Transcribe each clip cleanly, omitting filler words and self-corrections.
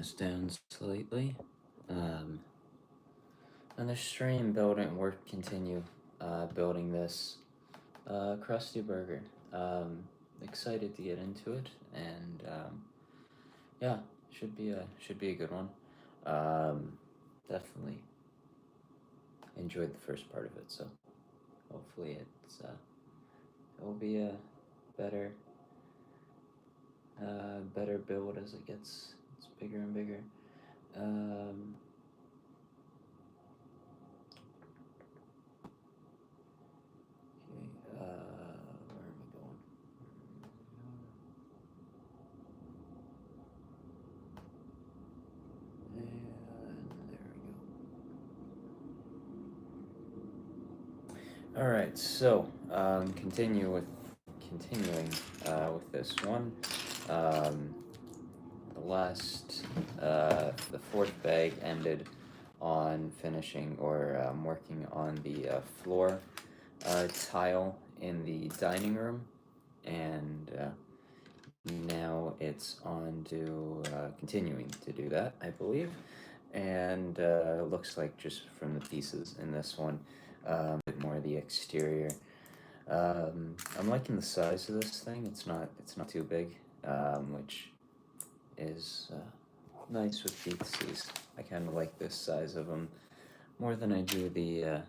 this down slightly. On the stream, continue building this Krusty burger. Excited to get into it, and yeah, should be a good one. Definitely enjoyed the first part of it, so hopefully it will be a better better build as it gets bigger and bigger. Okay, where am I going? And there we go. All right, so continuing with this one. The fourth bag ended on finishing or working on the floor tile in the dining room, and now it's on to continuing to do that, I believe. And it looks like just from the pieces in this one, a bit more of the exterior. I'm liking the size of this thing. It's not too big, which is nice with PCs. I kind of like this size of them more than I do the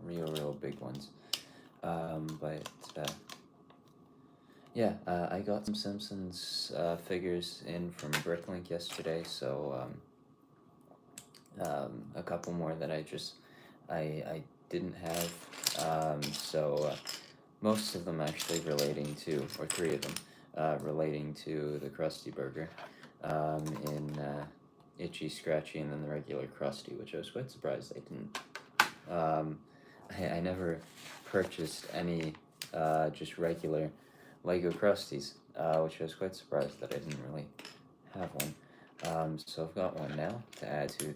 real big ones. But yeah, I got some Simpsons figures in from Bricklink yesterday, so a couple more that I didn't have. So most of them actually relating to, or three of them relating to the Krusty Burger. In Itchy, Scratchy, and then the regular Krusty, which I was quite surprised I didn't. I never purchased any just regular Lego Krusties, which I was quite surprised that I didn't really have one. So I've got one now to add to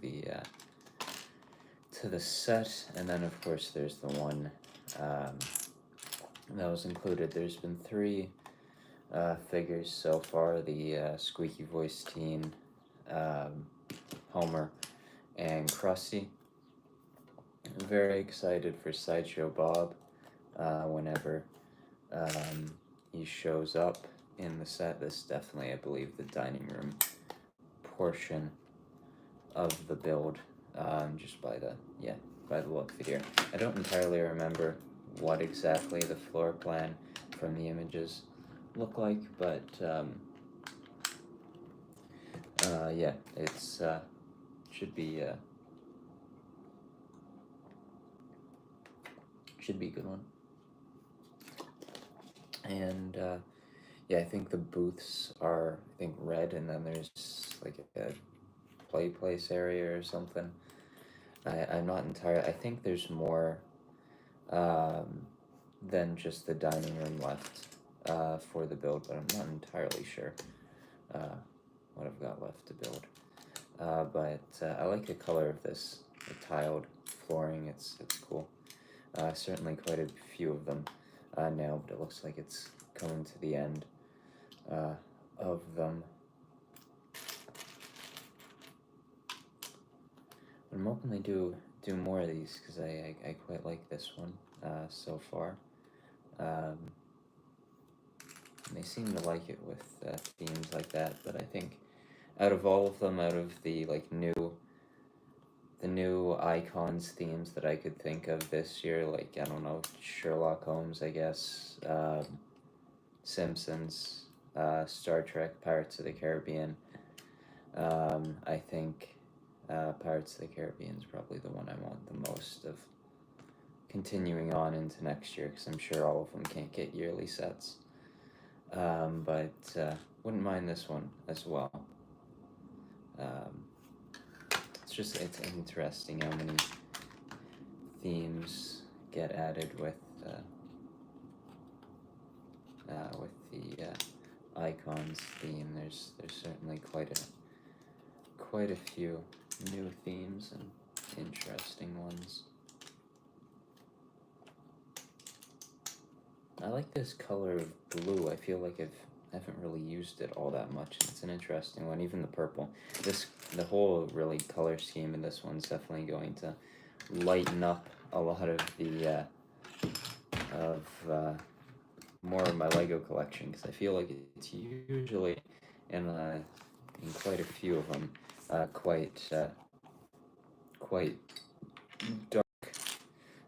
the set, and then of course there's the one that was included. There's been three figures so far: the squeaky voice teen, Homer, and Krusty. I'm very excited for Sideshow Bob whenever he shows up in the set. This is definitely, I believe, the dining room portion of the build, just by the look here. I don't entirely remember what exactly the floor plan from the images look like, but yeah, it's should be a good one. And yeah, I think the booths are red, and then there's like a play place area or something. I'm not entirely. I think there's more than just the dining room left for the build, but I'm not entirely sure what I've got left to build. But I like the color of this, the tiled flooring. It's cool. Certainly quite a few of them now, but it looks like it's coming to the end of them. I'm hoping they do more of these, because I quite like this one so far. They seem to like it with themes like that, but I think out of all of them, out of the new icons themes that I could think of this year, like, I don't know, Sherlock Holmes, I guess, Simpsons, Star Trek, Pirates of the Caribbean, I think Pirates of the Caribbean is probably the one I want the most of continuing on into next year, because I'm sure all of them can't get yearly sets. But wouldn't mind this one as well. It's interesting how many themes get added with the icons theme. There's certainly quite a few new themes and interesting ones. I like this color of blue. I feel like I've haven't really used it all that much. It's an interesting one, even the purple. The whole really color scheme in this one's definitely going to lighten up a lot of the of more of my Lego collection, because I feel like it's usually in quite a few of them quite dark.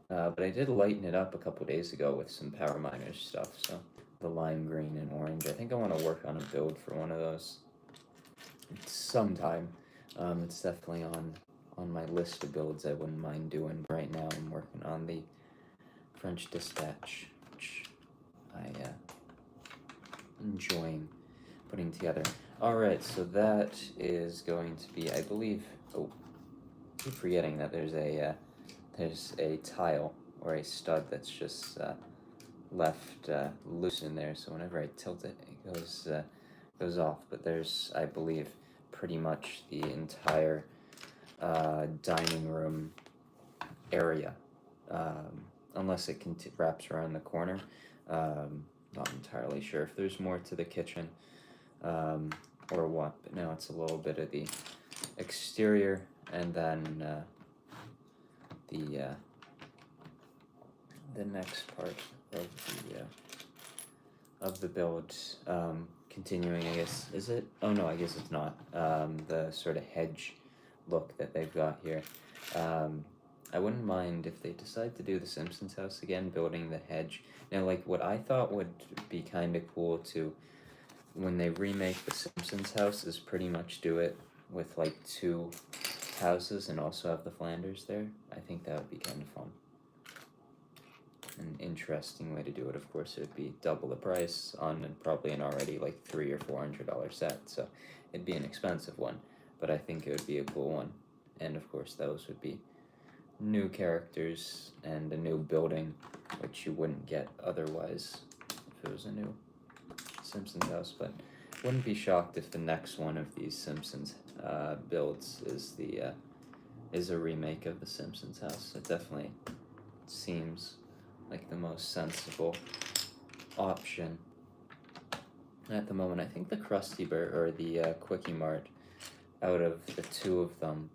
But I did lighten it up a couple days ago with some Power Miners stuff. So the lime green and orange. I think I want to work on a build for one of those sometime. It's definitely on my list of builds I wouldn't mind doing. Right now I'm working on the French Dispatch, which I enjoying putting together. Alright, so that is going to be, I believe, oh, I keep forgetting that there's a tile or a stud that's just left loose in there, so whenever I tilt it, it goes off. But there's, I believe, pretty much the entire dining room area, unless it wraps around the corner. Not entirely sure if there's more to the kitchen or what, but now it's a little bit of the exterior, and then the next part of the build, continuing, I guess, is it? Oh no, I guess it's not. The sort of hedge look that they've got here. I wouldn't mind if they decide to do the Simpsons house again, building the hedge. Now, like, what I thought would be kind of cool to, when they remake the Simpsons house, is pretty much do it with like 2 houses and also have the Flanders there. I think that would be kind of fun. An interesting way to do it. Of course, it would be double the price on probably an already like $300 or $400 set, so it'd be an expensive one, but I think it would be a cool one. And of course, those would be new characters and a new building, which you wouldn't get otherwise if it was a new Simpsons house. But wouldn't be shocked if the next one of these Simpsons builds is a remake of the Simpsons house. It definitely seems like the most sensible option at the moment. I think the Krusty Burger or the Quickie Mart, out of the 2 of them,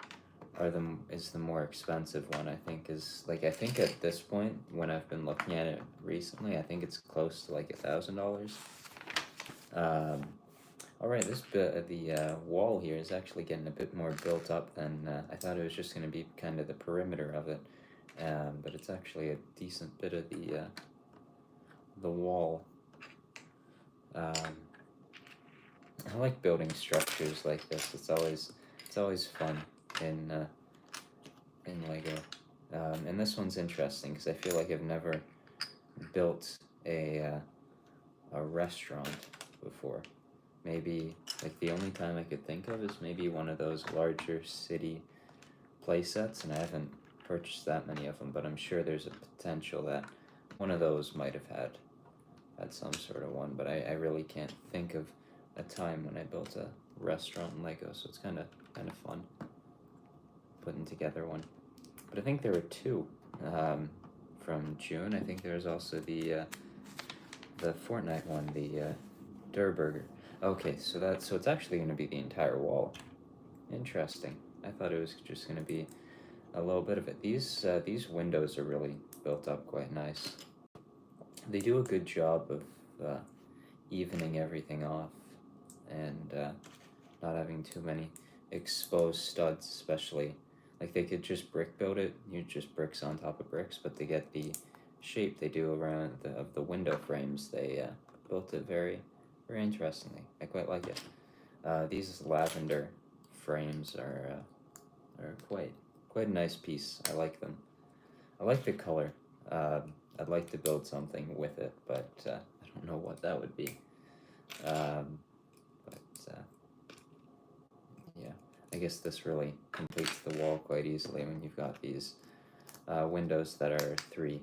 is the more expensive one. I think I think at this point, when I've been looking at it recently, I think it's close to like $1,000. All right, the wall here is actually getting a bit more built up than I thought. It was just going to be kind of the perimeter of it, but it's actually a decent bit of the wall. I like building structures like this. It's always fun in Lego, and this one's interesting because I feel like I've never built a restaurant before. Maybe like the only time I could think of is maybe one of those larger city play sets, and I haven't purchased that many of them, but I'm sure there's a potential that one of those might have had some sort of one, but I really can't think of a time when I built a restaurant in Lego, so it's kind of fun putting together one. But I think there were 2 from June. I think there's also the Fortnite one, the Der Burger. Okay, so it's actually going to be the entire wall. Interesting. I thought it was just going to be a little bit of it. These windows are really built up quite nice. They do a good job of evening everything off and not having too many exposed studs, especially. Like, they could just brick build it, just bricks on top of bricks, but to get the shape they do around of the window frames, they built it very, very interestingly. I quite like it. These lavender frames are quite a nice piece. I like them. I like the color. I'd like to build something with it, but I don't know what that would be. Yeah, I guess this really completes the wall quite easily when you've got these windows that are 3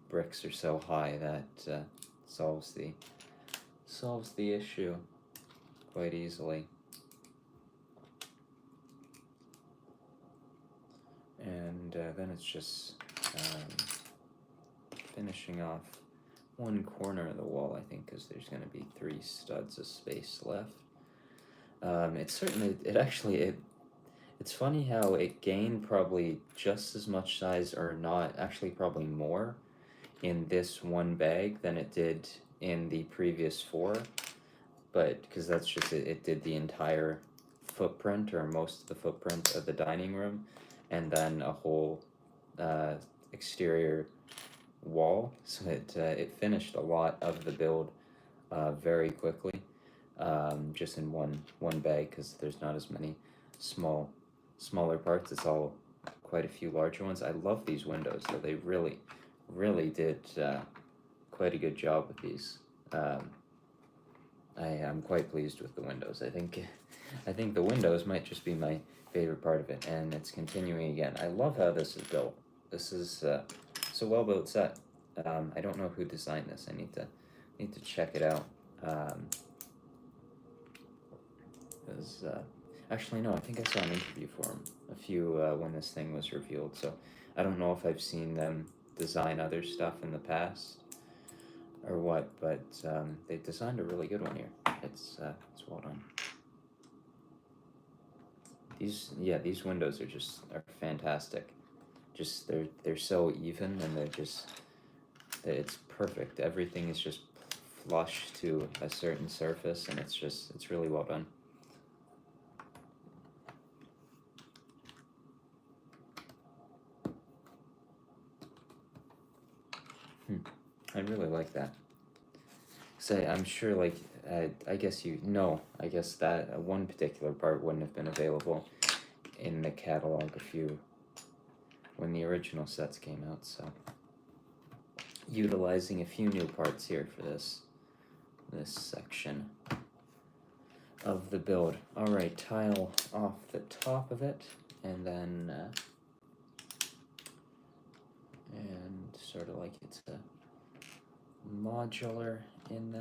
bricks or so high. That solves the issue quite easily. And then it's just finishing off one corner of the wall, I think, because there's going to be 3 studs of space left. It's funny how it gained probably just as much size, or not, actually probably more, in this one bag than it did in the previous 4, but because that's just it did the entire footprint, or most of the footprint of the dining room, and then a whole exterior wall, so it finished a lot of the build very quickly, just in one bag, because there's not as many smaller parts. It's all quite a few larger ones. I love these windows, so they really did quite a good job with these. I am quite pleased with the windows. I think the windows might just be my favorite part of it, and it's continuing again. I love how this is built. This is it's a well built set. I don't know who designed this. I need to check it out. Actually, no, I think I saw an interview for him a few when this thing was revealed. So I don't know if I've seen them design other stuff in the past or what, but they designed a really good one here. It's well done. These windows are fantastic. Just they're so even, and it's perfect. Everything is just flush to a certain surface, and it's really well done. I really like that. Say, I'm sure, like, I guess that one particular part wouldn't have been available in the catalog when the original sets came out, so utilizing a few new parts here for this section of the build. Alright, tile off the top of it, and then and sort of like it's a modular in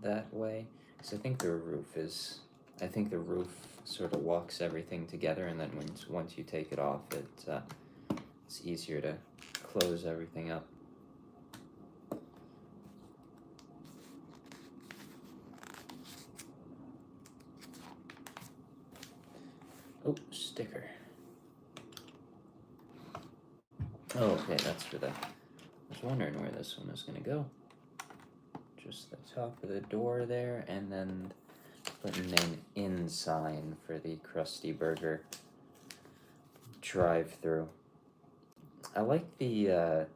that way. So I think the roof sort of locks everything together, and then once you take it off, it's easier to close everything up. Oh, sticker. Oh, okay, that's for I was wondering where this one was going to go. Just the top of the door there, and then putting an in sign for the Krusty Burger drive-through. I like the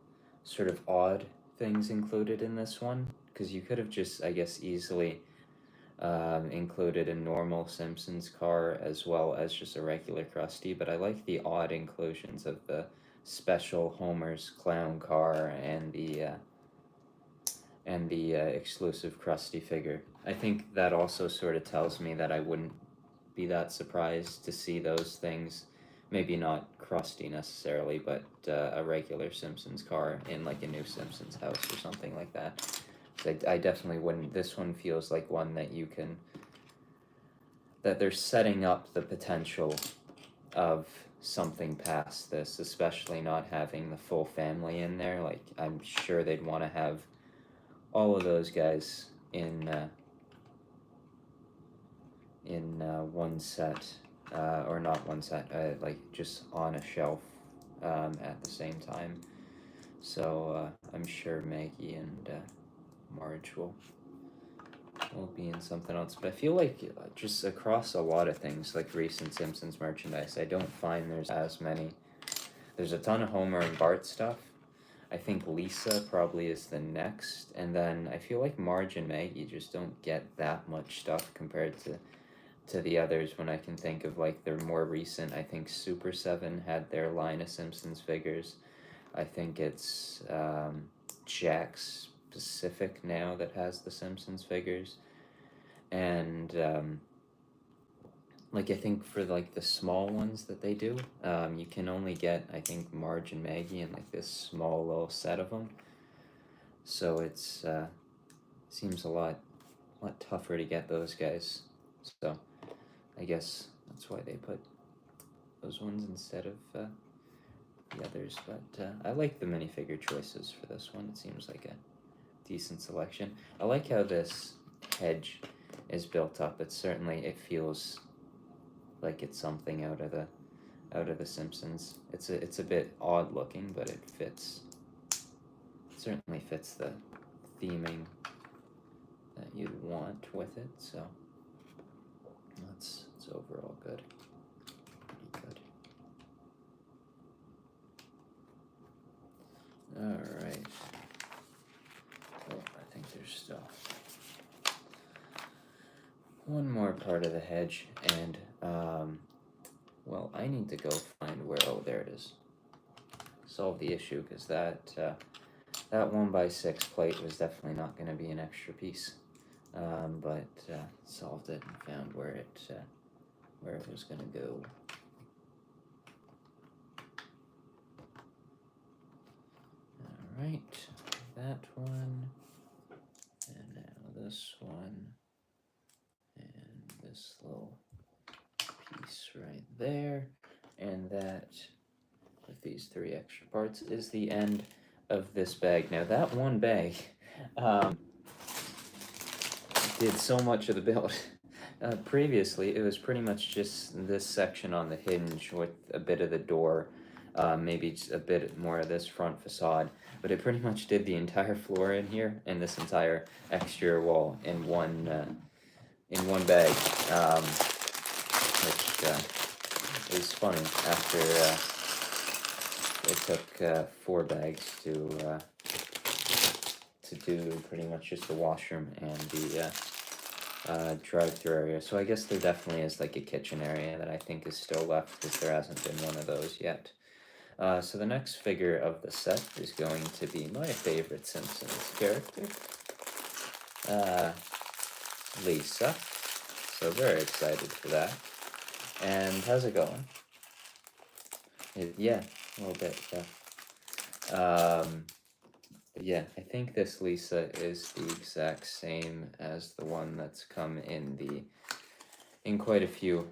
sort of odd things included in this one, because you could have just, I guess, easily included a normal Simpsons car as well as just a regular Krusty, but I like the odd inclusions of the special Homer's clown car and the exclusive Krusty figure. I think that also sort of tells me that I wouldn't be that surprised to see those things, maybe not Krusty necessarily, but a regular Simpsons car in like a new Simpsons house or something like that. So I definitely wouldn't. This one feels like one that they're setting up the potential of something past this, especially not having the full family in there. Like, I'm sure they'd want to have all of those guys in one set, or not one set, like just on a shelf at the same time. So I'm sure Maggie and Marge will be in something else. But I feel like just across a lot of things, like recent Simpsons merchandise, I don't find there's as many. There's a ton of Homer and Bart stuff. I think Lisa probably is the next, and then I feel like Marge and Maggie just don't get that much stuff compared to the others. When I can think of like their more recent, I think Super 7 had their line of Simpsons figures. I think it's Jack's Pacific now that has the Simpsons figures, and like I think for like the small ones that they do, you can only get, I think, Marge and Maggie in like this small little set of them. So it's seems a lot tougher to get those guys. So I guess that's why they put those ones instead of the others. But I like the minifigure choices for this one. It seems like decent selection. I like how this hedge is built up. It feels like it's something out of the Simpsons. It's a bit odd looking, but it fits. It certainly fits the theming that you'd want with it. So it's overall good. Pretty good. All right. Oh, I think there's still one more part of the hedge, and well, I need to go find where. Oh, there it is. Solve the issue, because that 1x6 plate was definitely not going to be an extra piece, but solved it and found where it was going to go. All right, that one, and now this one, and this little piece right there, and that, with these 3 extra parts, is the end of this bag. Now that one bag did so much of the build. Previously, it was pretty much just this section on the hinge with a bit of the door, maybe just a bit more of this front facade, but it pretty much did the entire floor in here and this entire exterior wall in one bag, which is funny after it took 4 bags to do pretty much just the washroom and the drive-through area. So I guess there definitely is like a kitchen area that I think is still left, because there hasn't been one of those yet. So the next figure of the set is going to be my favorite Simpsons character, Lisa. So very excited for that. And how's it going? Yeah, a little bit, yeah. Yeah, I think this Lisa is the exact same as the one that's come in quite a few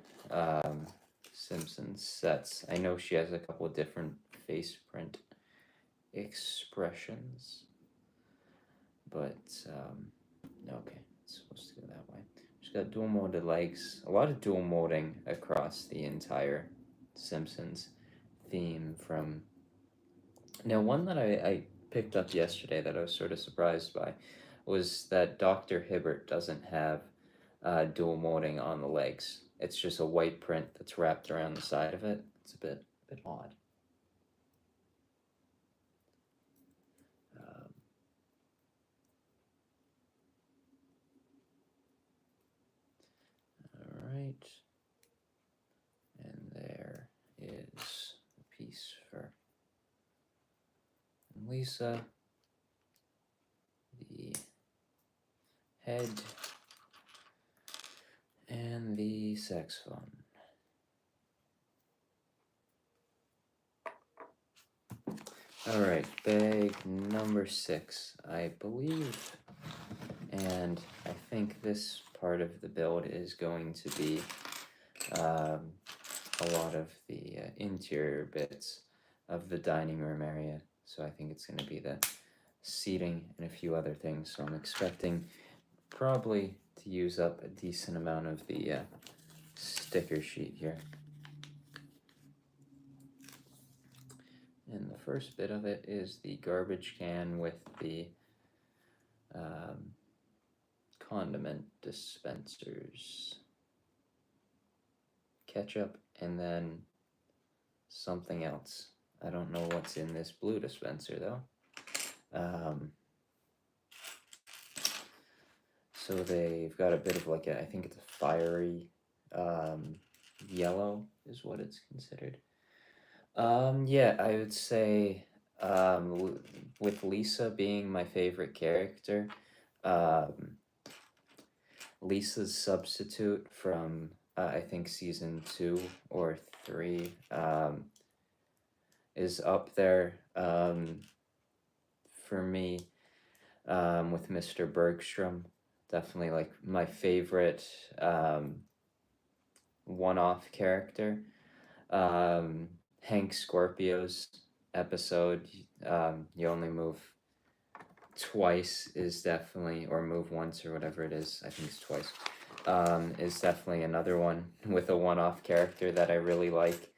Simpsons sets. I know she has a couple of different face print expressions, but okay, it's supposed to go that way. She's got dual molded legs, a lot of dual molding across the entire Simpsons theme. From now, one that I picked up yesterday that I was sort of surprised by was that Dr. Hibbert doesn't have dual molding on the legs. It's just a white print that's wrapped around the side of it. It's a bit odd. All right, and there is a piece for Lisa. The head and the saxophone. Alright, bag number 6, I believe, and I think this part of the build is going to be a lot of the interior bits of the dining room area. So I think it's going to be the seating and a few other things. So I'm expecting probably to use up a decent amount of the sticker sheet here. And the first bit of it is the garbage can with the condiment dispensers, ketchup, and then something else. I don't know what's in this blue dispenser though. So they've got a bit of like I think it's a fiery yellow is what it's considered. Yeah, I would say with Lisa being my favorite character, Lisa's substitute from I think season 2 or 3 is up there for me with Mr. Bergstrom. Definitely like my favorite one-off character. Hank Scorpio's episode, you only move twice is definitely, or move once or whatever it is, I think it's twice, is definitely another one with a one-off character that I really like.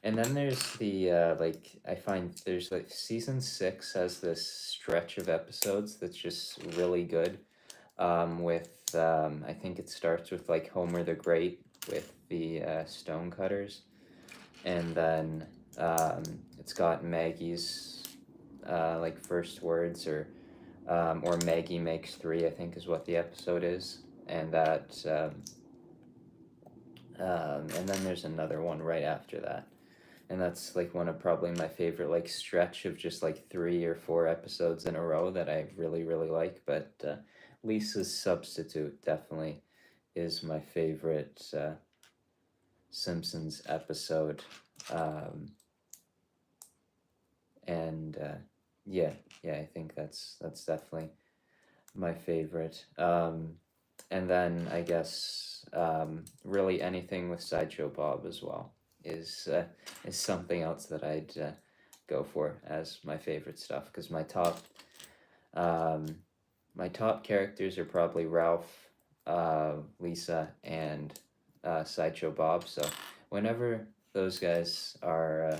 And then there's the like I find there's like season 6 has this stretch of episodes that's just really good. With I think it starts with like Homer the Great with the stonecutters, and then it's got Maggie's like first words, or Maggie makes three, I think is what the episode is, and that and then there's another one right after that, and that's like one of probably my favorite like stretch of just like 3 or 4 episodes in a row that I really really like. But Lisa's Substitute definitely is my favorite Simpsons episode. And yeah, I think that's definitely my favorite. And then I guess really anything with Sideshow Bob as well is something else that I'd go for as my favorite stuff, because um, my top characters are probably Ralph, Lisa, and Sideshow Bob. So whenever those guys are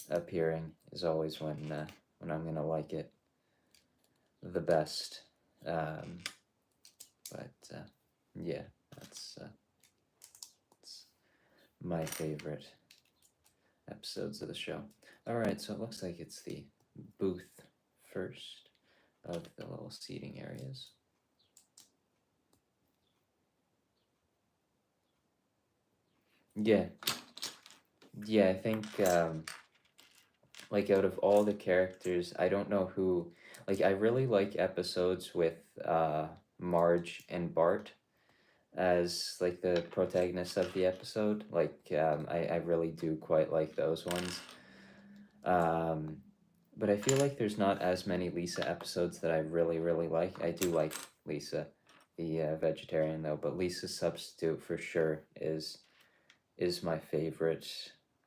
appearing is always when I'm gonna like it the best. But yeah, that's my favorite episodes of the show. All right, so it looks like it's the booth first of the little seating areas. Yeah, I think like out of all the characters, I don't know who. Like I really like episodes with Marge and Bart as like the protagonists of the episode. Like I really do quite like those ones. But I feel like there's not as many Lisa episodes that I really really like. I do like Lisa, the vegetarian though, but Lisa's Substitute for sure is my favorite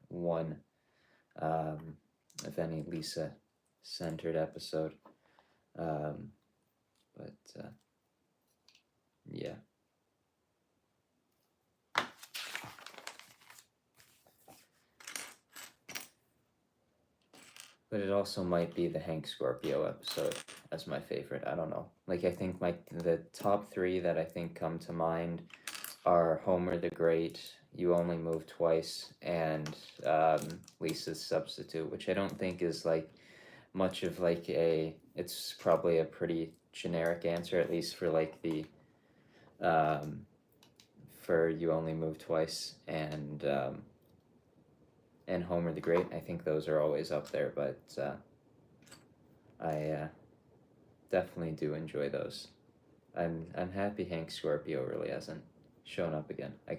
one of any Lisa centered episode. But yeah. But it also might be the Hank Scorpio episode as my favorite. I don't know. Like I think the top 3 that I think come to mind are Homer the Great, You Only Move Twice, and Lisa's Substitute, which I don't think is like much of like it's probably a pretty generic answer, at least for like the for You Only Move Twice and Homer the Great. I think those are always up there, but I definitely do enjoy those. I'm happy Hank Scorpio really hasn't shown up again. I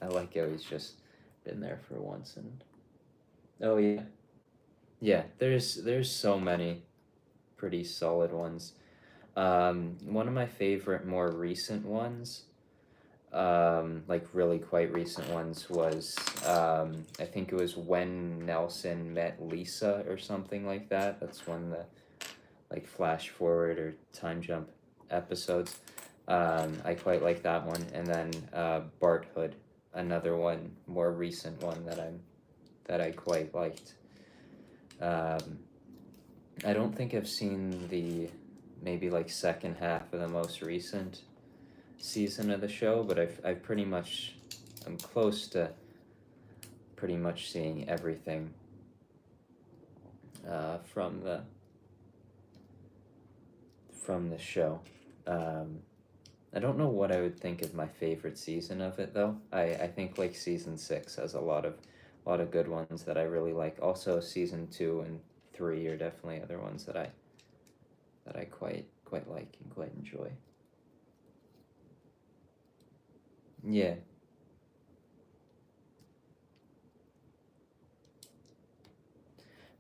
like how he's just been there for once. And oh yeah. There's so many pretty solid ones. One of my favorite more recent ones, like really quite recent ones, was I think it was When Nelson Met Lisa or something like that. That's one of the like flash forward or time jump episodes. I quite like that one. And then Bart Hood, another one, more recent one that I quite liked. I don't think I've seen the maybe like second half of the most recent season of the show, but I've pretty much, I'm close to pretty much seeing everything from the show. I don't know what I would think of my favorite season of it though. I think like season 6 has a lot of good ones that I really like. Also season 2 and 3 are definitely other ones that I quite like and quite enjoy. Yeah.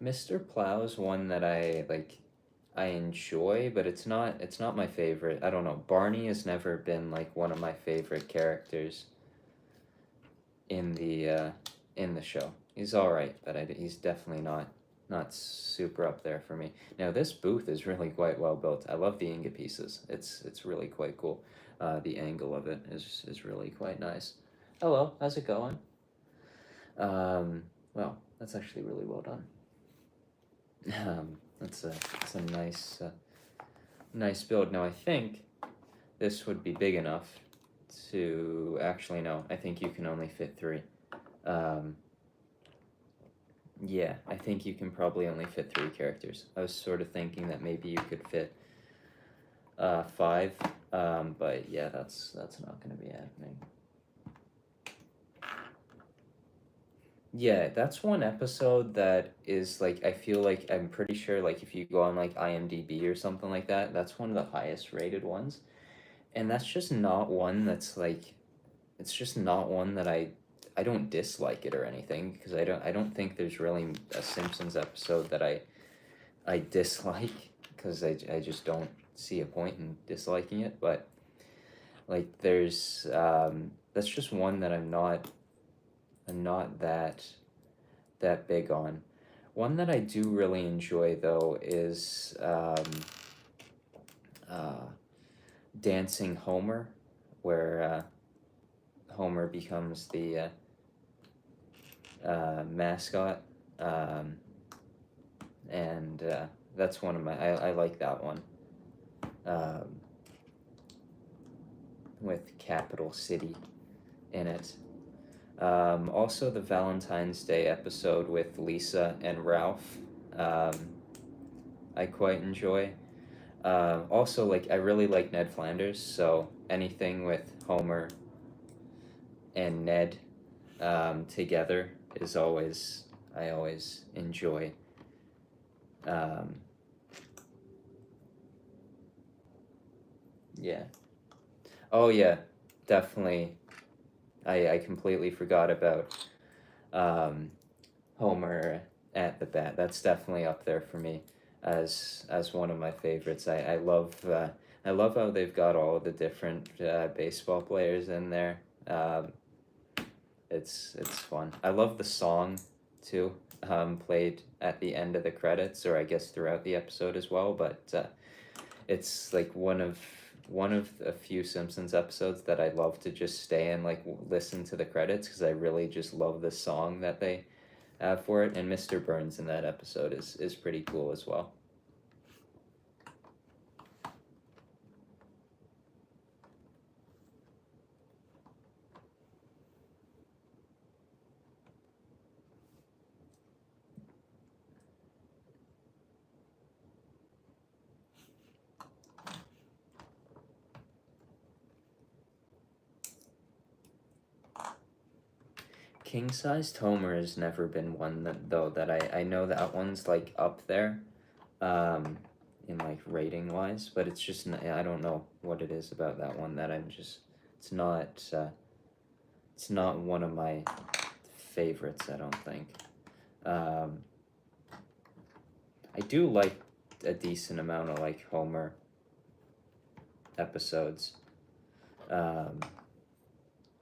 Mr. Plow's one that I enjoy, but it's not my favorite. I don't know. Barney has never been like one of my favorite characters in the show. He's all right, but he's definitely not not super up there for me. Now this booth is really quite well built. I love the ingot pieces. It's really quite cool. The angle of it is really quite nice. Hello, how's it going? Well, that's actually really well done. That's a nice build. Now I think this would be big enough to actually no. I think you can only fit 3. Um, yeah, I think you can probably only fit 3 characters. I was sort of thinking that maybe you could fit 5, but yeah, that's not going to be happening. Yeah, that's one episode that is like I feel like I'm pretty sure like if you go on like IMDb or something like that, that's one of the highest rated ones. And that's just not one that's like it's just not one that I don't dislike it or anything because I don't think there's really a Simpsons episode that I dislike because I just don't see a point in disliking it, but like there's that's just one that I'm not that big on. One that I do really enjoy though is uh, Dancing Homer, where Homer becomes the mascot, and that's one of my I like that one um, with Capital City in it. Also, the Valentine's Day episode with Lisa and Ralph, um, I quite enjoy. Also, like I really like Ned Flanders, so anything with Homer and Ned together is always I always enjoy. Um, yeah. Oh yeah, definitely. I completely forgot about um, Homer at the bat. That's definitely up there for me as one of my favorites. I love how they've got all the different baseball players in there. Um, it's fun. I love the song too. Played at the end of the credits, or I guess throughout the episode as well. But it's like one of a few Simpsons episodes that I love to just stay and like listen to the credits because I really just love the song that they have for it. And Mr. Burns in that episode is pretty cool as well. King sized Homer has never been one that I know that one's like up there, um, in like rating wise, but it's just I don't know what it is about that one that I'm just it's not it's not one of my favorites. I don't think. Um, I do like a decent amount of like Homer episodes, um,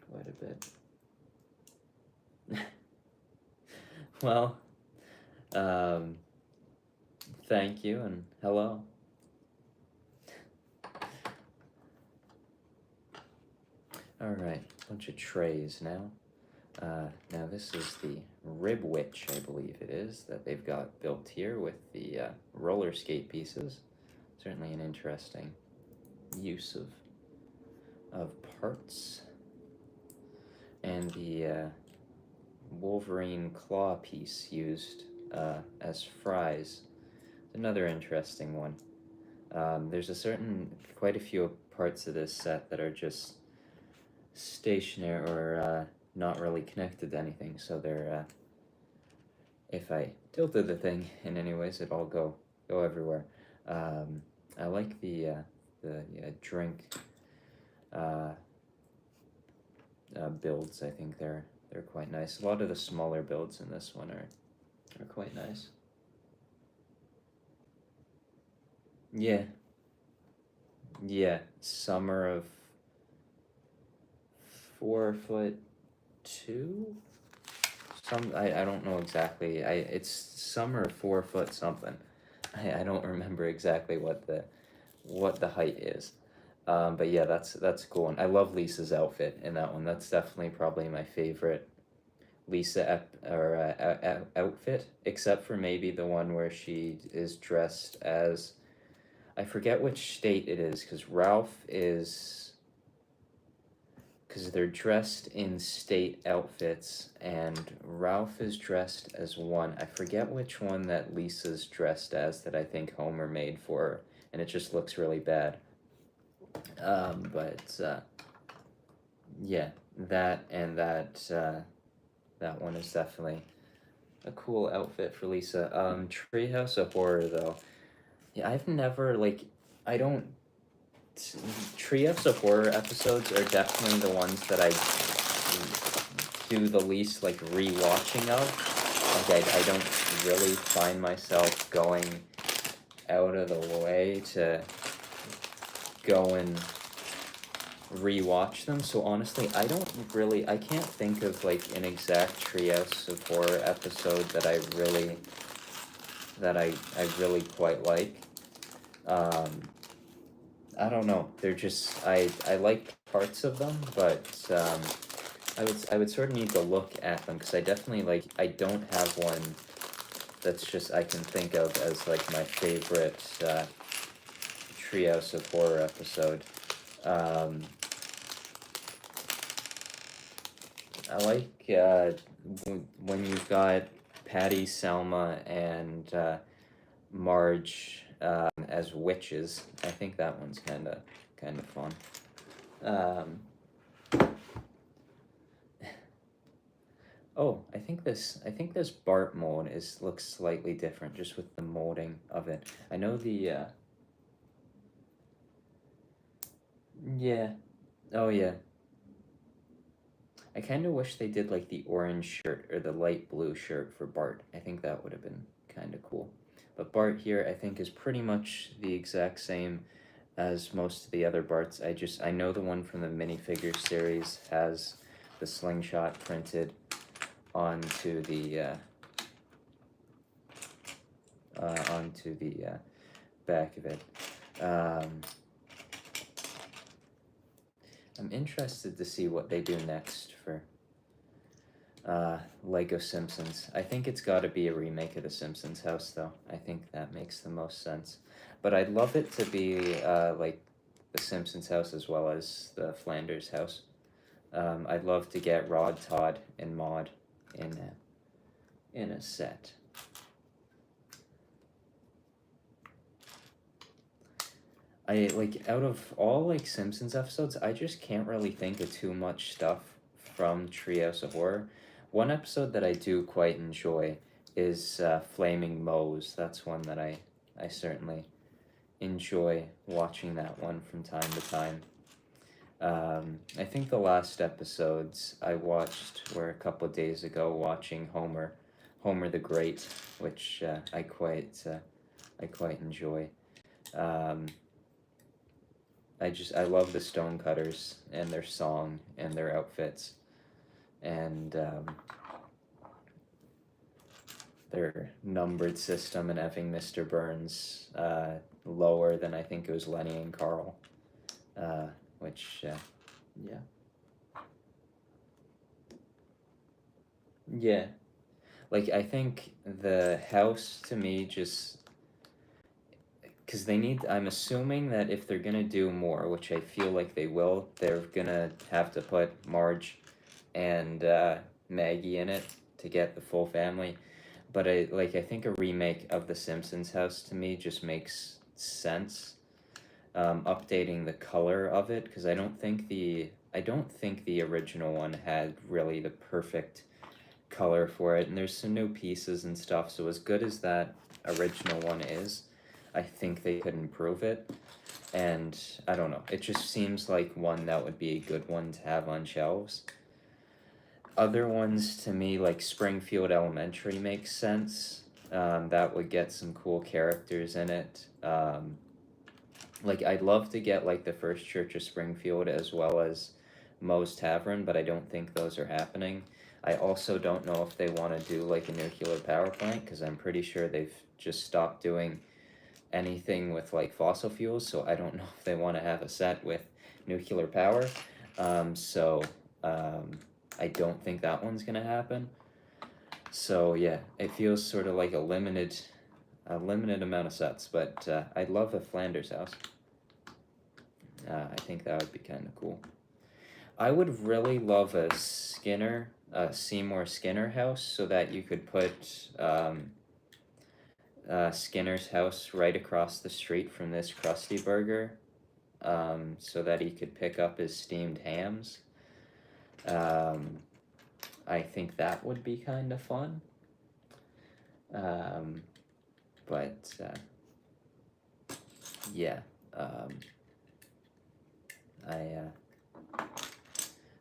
quite a bit. Well, um, thank you and hello. All right, bunch of trays now. Now this is the Rib Witch, I believe it is, that they've got built here with the roller skate pieces. Certainly an interesting use of parts. And the Wolverine claw piece used as fries. Another interesting one. There's quite a few parts of this set that are just stationary or not really connected to anything, so they're if I tilted the thing in any ways, it'd all go everywhere. I like the drink builds. I think they're quite nice. A lot of the smaller builds in this one are quite nice. Yeah, yeah. Summer of 4'2", I don't know exactly. It's some or 4 foot something. I don't remember exactly what the height is. But yeah, that's cool. And I love Lisa's outfit in that one. That's definitely probably my favorite outfit, except for maybe the one where she is dressed as, I forget which state it is, because they're dressed in state outfits, and Ralph is dressed as one. I forget which one that Lisa's dressed as that I think Homer made for her, and it just looks really bad. But yeah, that one is definitely a cool outfit for Lisa. Treehouse of Horror though. Yeah, I've never like I don't Treehouse of Horror episodes are definitely the ones that I do the least like rewatching of. Like I don't really find myself going out of the way to go and rewatch them. So honestly, I can't think of like an exact Treehouse of Horror episode that I really quite like. I don't know. They're just I like parts of them, but I would sort of need to look at them because I don't have one that's just I can think of as like my favorite Treehouse of Horror episode. Um, I like when you've got Patty, Selma, and Marge as witches. I think that one's kind of fun. Oh, I think this Bart mold looks slightly different just with the molding of it. I know the yeah. Oh yeah. I kind of wish they did like the orange shirt or the light blue shirt for Bart. I think that would have been kind of cool. But Bart here I think is pretty much the exact same as most of the other Barts. I know the one from the minifigure series has the slingshot printed onto the back of it. I'm interested to see what they do next for Lego Simpsons. I think it's got to be a remake of the Simpsons house, though. I think that makes the most sense. But I'd love it to be like the Simpsons house as well as the Flanders house. I'd love to get Rod, Todd, and Maud in a set. I like out of all like Simpsons episodes, I just can't really think of too much stuff from Treehouse of Horror. One episode that I do quite enjoy is Flaming Moe's. That's one that I certainly enjoy watching that one from time to time. I think the last episodes I watched were a couple of days ago watching Homer the Great, which I quite enjoy. I love the Stonecutters and their song and their outfits, and their numbered system and having Mr. Burns lower than I think it was Lenny and Carl, which yeah. Yeah, like I think the house to me just because I'm assuming that if they're gonna do more, which I feel like they will, they're gonna have to put Marge and Maggie in it to get the full family. But I think a remake of The Simpsons house to me just makes sense. Updating the color of it because I don't think the original one had really the perfect color for it, and there's some new pieces and stuff. So as good as that original one is, I think they could improve it. And I don't know, it just seems like one that would be a good one to have on shelves. Other ones to me, like Springfield Elementary, makes sense. That would get some cool characters in it. Like I'd love to get like the First Church of Springfield as well as Moe's Tavern, but I don't think those are happening. I also don't know if they want to do like a nuclear power plant, because I'm pretty sure they've just stopped doing anything with like fossil fuels, so I don't know if they want to have a set with nuclear power. So I don't think that one's gonna happen. So yeah, it feels sort of like a limited amount of sets, but I'd love a Flanders house. I think that would be kind of cool. I would really love a Seymour Skinner house, so that you could put Skinner's house right across the street from this Krusty Burger, so that he could pick up his steamed hams. I think that would be kind of fun. But yeah,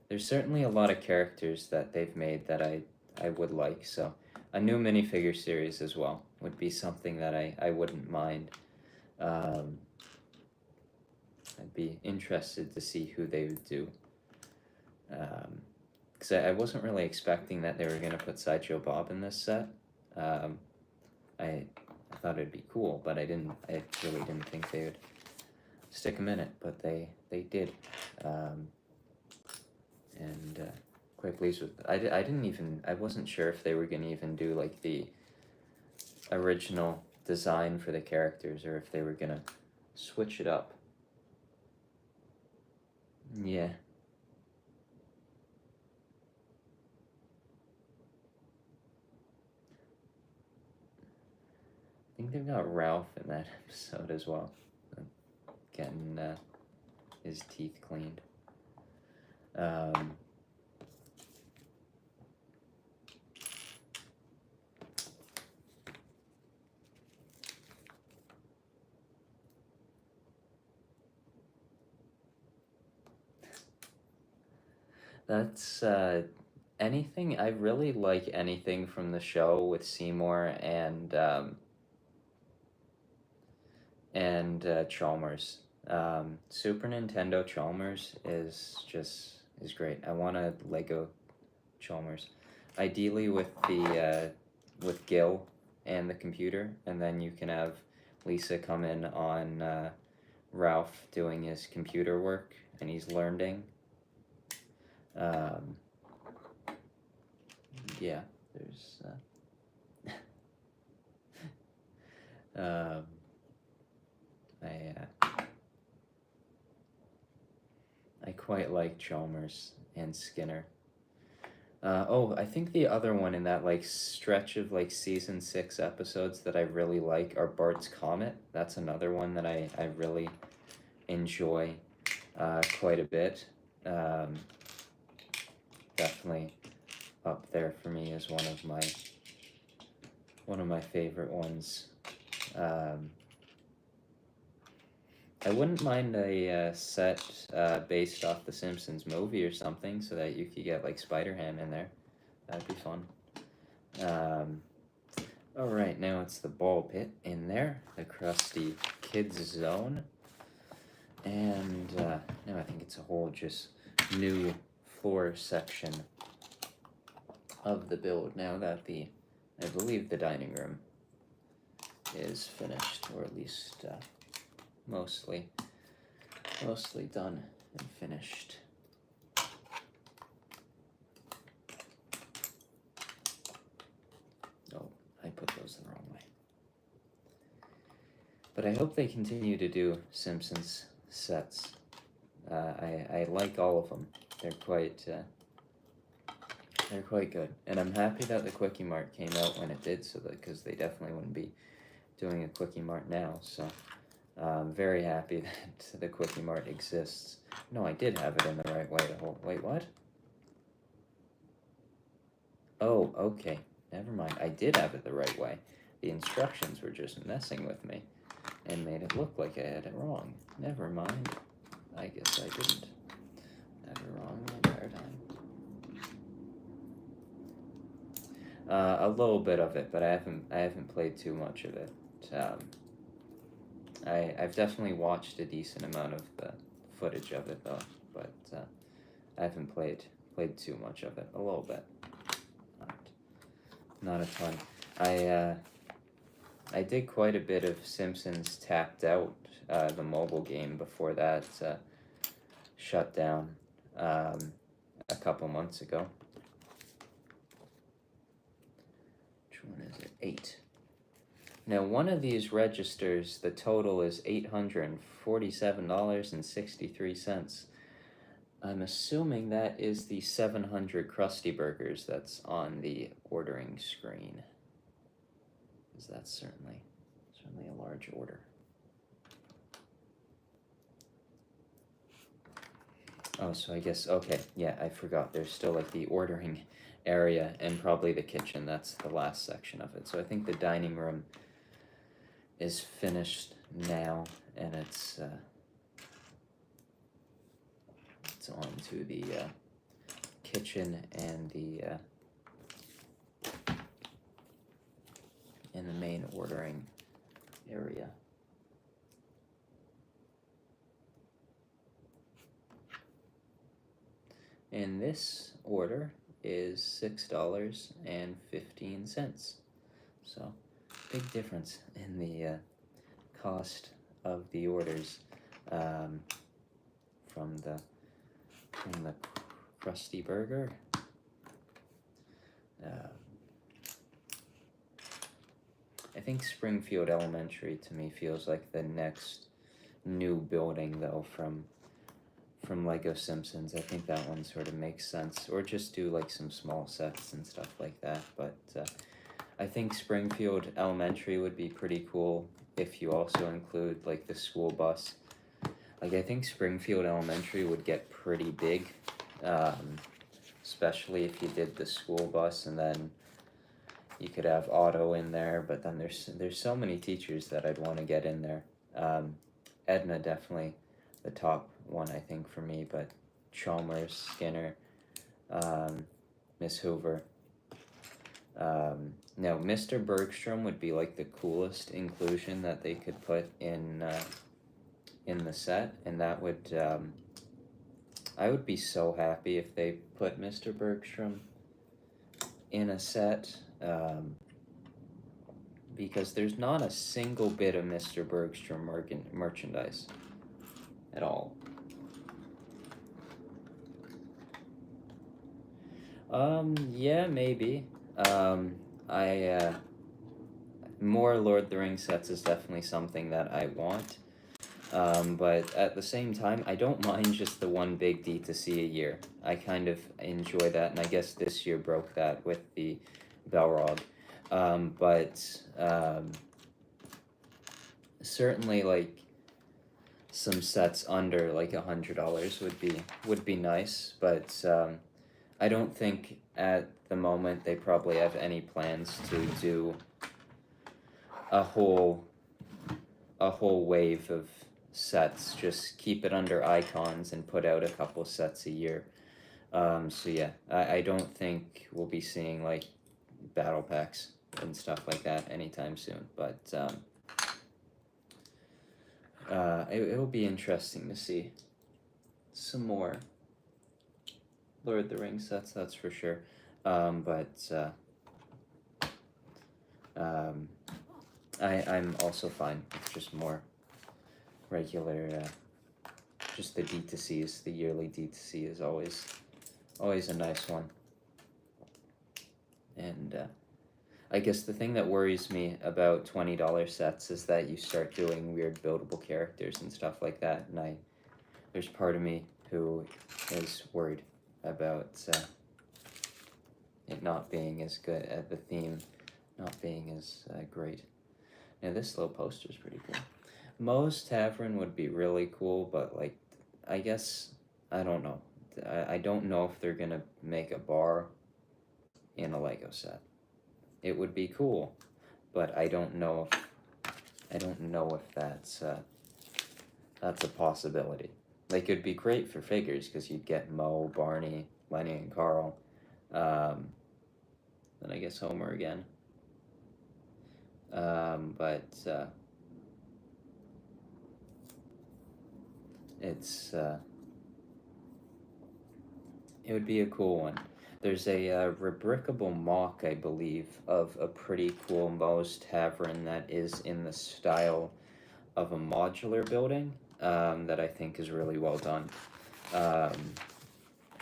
there's certainly a lot of characters that they've made that I would like. So a new minifigure series as well would be something that I wouldn't mind. I'd be interested to see who they would do. Because I wasn't really expecting that they were going to put Sideshow Bob in this set. I thought it'd be cool, but I really didn't think they would stick him in it, but they did. And quite pleased with it. I wasn't sure if they were going to even do like the original design for the characters, or if they were going to switch it up. Yeah. I think they've got Ralph in that episode as well, getting his teeth cleaned. That's anything. I really like anything from the show with Seymour and Chalmers. Super Nintendo Chalmers is great. I want a Lego Chalmers, ideally with the with Gil and the computer, and then you can have Lisa come in on Ralph doing his computer work, and he's learning. Yeah, there's I quite like Chalmers and Skinner. I think the other one in that like stretch of like season 6 episodes that I really like are Bart's Comet. That's another one that I really enjoy quite a bit. Definitely up there for me as one of my favorite ones. I wouldn't mind a set based off the Simpsons movie or something, so that you could get like Spider-Ham in there. That'd be fun. Alright, now it's the ball pit in there, the Krusty Kids Zone. And now I think it's a whole just new floor section of the build, now that I believe the dining room is finished, or at least mostly done and finished. Oh, I put those the wrong way. But I hope they continue to do Simpsons sets. I like all of them. They're quite good, and I'm happy that the Quickie Mart came out when it did, so that, because they definitely wouldn't be doing a Quickie Mart now. So I'm very happy that the Quickie Mart exists. No, I did have it in the right way. Wait, what? Oh, okay. Never mind. I did have it the right way. The instructions were just messing with me and made it look like I had it wrong. Never mind. I guess I didn't have it wrong the entire time. A little bit of it, but I haven't played too much of it. I've definitely watched a decent amount of the footage of it though, but I haven't played too much of it. A little bit. not a ton. I did quite a bit of Simpsons Tapped Out, the mobile game, before that shut down a couple months ago. Which one is it? 8. Now, one of these registers, the total is $847.63. I'm assuming that is the 700 Krusty Burgers that's on the ordering screen. Because that's certainly a large order. Oh, so I guess, okay, yeah, I forgot. There's still like the ordering area and probably the kitchen. That's the last section of it. So I think the dining room is finished now, and it's on to the kitchen and the main ordering area. And this order is $6.15. So big difference in the cost of the orders from the Krusty Burger. I think Springfield Elementary to me feels like the next new building though from Lego Simpsons. I think that one sort of makes sense, or just do like some small sets and stuff like that. But I think Springfield Elementary would be pretty cool if you also include like the school bus. Like I think Springfield Elementary would get pretty big, especially if you did the school bus, and then you could have Otto in there. But then there's so many teachers that I'd want to get in there. Edna definitely the top one I think for me, but Chalmers, Skinner, Miss Hoover. No, Mr. Bergstrom would be like the coolest inclusion that they could put in the set, and that would I would be so happy if they put Mr. Bergstrom in a set, because there's not a single bit of Mr. Bergstrom merchandise at all. Yeah, maybe. More Lord of the Rings sets is definitely something that I want. But at the same time, I don't mind just the one big D2C a year. I kind of enjoy that, and I guess this year broke that with the Balrog. Certainly like some sets under like $100 would be nice, but I don't think at the moment they probably have any plans to do a whole wave of sets. Just keep it under icons and put out a couple sets a year. So yeah, I don't think we'll be seeing like battle packs and stuff like that anytime soon, but it will be interesting to see some more Lord of the Rings sets, that's for sure. I'm also fine with just more regular, just the D2Cs. The yearly D2C is always a nice one. And I guess the thing that worries me about $20 sets is that you start doing weird buildable characters and stuff like that, and there's part of me who is worried about it not being as good, at the theme not being as great. Now this little poster is pretty cool. Moe's Tavern would be really cool, but like, I guess, I don't know. I don't know if they're gonna make a bar in a Lego set. It would be cool, but I don't know if that's a possibility. Like, it'd be great for figures because you'd get Moe, Barney, Lenny, and Carl. Then I guess Homer again. It would be a cool one. There's a rubricable mock, I believe, of a pretty cool Moe's Tavern that is in the style of a modular building, that I think is really well done. Um,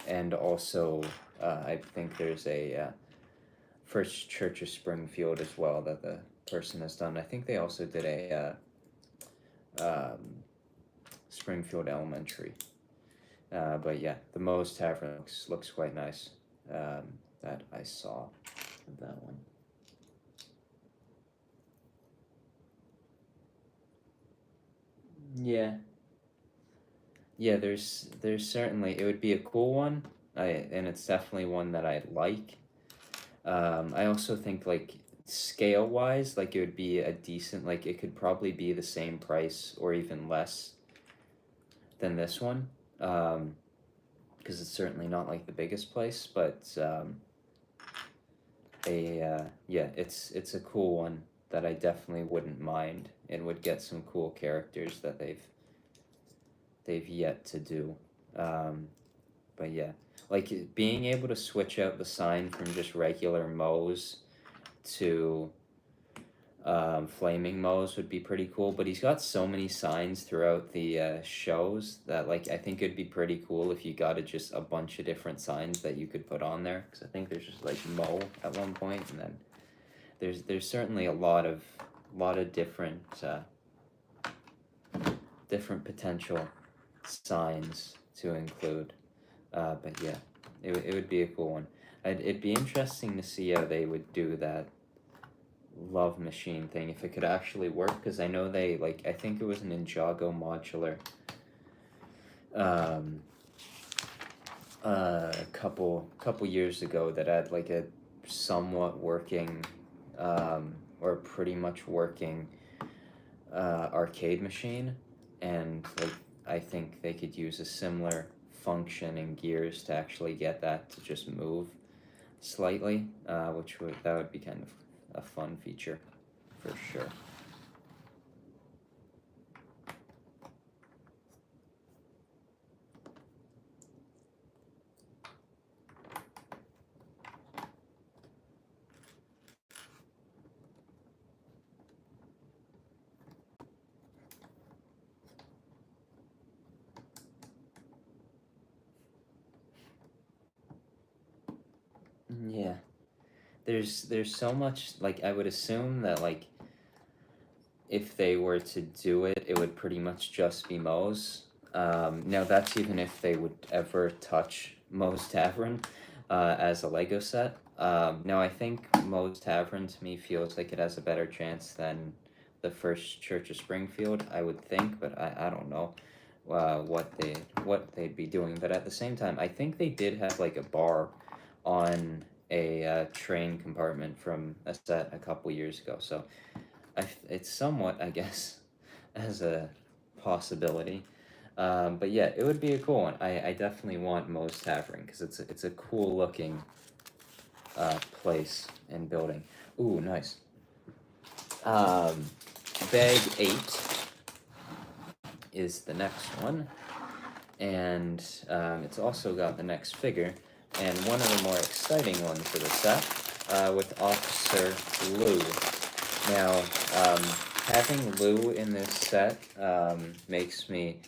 and also, I think there's a First Church of Springfield as well that the person has done. I think they also did a Springfield Elementary. But yeah, the Moe's Tavern looks quite nice. That I saw of that one. Yeah, yeah. There's certainly, it would be a cool one. And it's definitely one that I like. I also think like scale wise, like it would be a decent, like it could probably be the same price or even less than this one. Because it's certainly not like the biggest place, but yeah, it's a cool one that I definitely wouldn't mind and would get some cool characters that they've yet to do. But yeah, like being able to switch out the sign from just regular Moe's to flaming Moe's would be pretty cool. But he's got so many signs throughout the shows that like I think it'd be pretty cool if you got just a bunch of different signs that you could put on there. Because I think there's just like Moe at one point, and then there's certainly a lot of different different potential signs to include. But yeah, it would be a cool one. It'd be interesting to see how they would do that love machine thing, if it could actually work, because I know they, like, I think it was an Ninjago modular a couple years ago that had like a somewhat working or pretty much working arcade machine, and like I think they could use a similar function in gears to actually get that to just move slightly, which would be kind of a fun feature for sure. Yeah, there's so much, like I would assume that like if they were to do it, it would pretty much just be Moe's. Now that's even if they would ever touch Moe's Tavern as a Lego set. Now I think Moe's Tavern to me feels like it has a better chance than the First Church of Springfield, I would think, but I don't know what they'd be doing. But at the same time, I think they did have like a bar on a train compartment from a set a couple years ago, so it's somewhat, I guess, as a possibility. But yeah, it would be a cool one. I definitely want Moe's Tavern because it's a cool looking place and building. Ooh, nice. Bag 8 is the next one, and it's also got the next figure, and one of the more exciting ones for the set, with Officer Lou. Now, having Lou in this set makes me